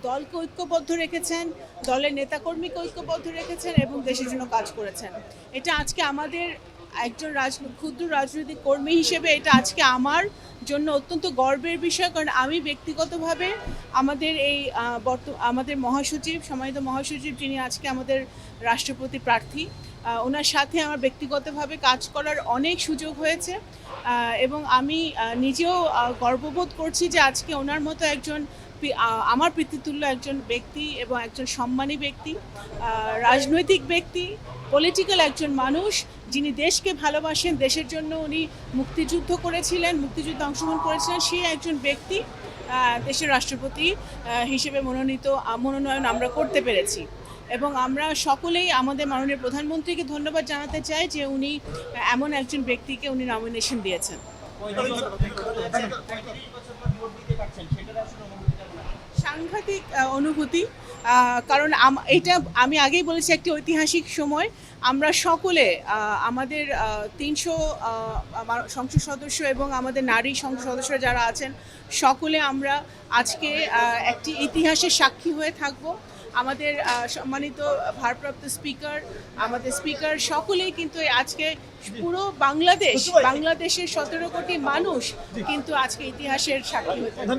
দলকে ঐক্যবদ্ধ রেখেছেন, দলের নেতাকর্মীকে ঐক্যবদ্ধ রেখেছেন এবং দেশের জন্য কাজ করেছেন। এটা আজকে আমাদের একজন ক্ষুদ্র রাজনৈতিক কর্মী হিসেবে এটা আজকে আমার জন্য অত্যন্ত গর্বের বিষয়, কারণ আমি ব্যক্তিগতভাবে আমাদের এই আমাদের মহাসচিব, সম্মানিত মহাসচিব যিনি আজকে আমাদের রাষ্ট্রপতি প্রার্থী, ওনার সাথে আমার ব্যক্তিগতভাবে কাজ করার অনেক সুযোগ হয়েছে এবং আমি নিজেও গর্ববোধ করছি যে আজকে ওনার মতো একজন আমার পিতৃতুল্য একজন ব্যক্তি এবং একজন সম্মানী ব্যক্তি, রাজনৈতিক ব্যক্তি, পলিটিক্যাল একজন মানুষ যিনি দেশকে ভালোবাসেন, দেশের জন্য উনি মুক্তিযুদ্ধ করেছিলেন, মুক্তিযুদ্ধে অংশগ্রহণ করেছিলেন, সেই একজন ব্যক্তি দেশের রাষ্ট্রপতি হিসেবে মনোনয়ন আমরা করতে পেরেছি। এবং আমরা সকলেই আমাদের মাননীয় প্রধানমন্ত্রীকে ধন্যবাদ জানাতে চাই যে উনি এমন একজন ব্যক্তিকে উনি নমিনেশন দিয়েছেন। সাংঘাতিক অনুভূতি, কারণ এটা আমি আগেই বলেছি একটি ঐতিহাসিক সময়। আমরা সকলে আমাদের 300 সংসদ সদস্য এবং আমাদের নারী সংসদ সদস্য যারা আছেন সকলে আমরা আজকে একটি ইতিহাসের সাক্ষী হয়ে থাকব। আমাদের সম্মানিত ভারপ্রাপ্ত স্পিকার, আমাদের স্পিকার সকলেই কিন্তু আজকে পুরো বাংলাদেশের 17 কোটি মানুষ কিন্তু আজকে ইতিহাসের সাক্ষী হয়ে থাকবে।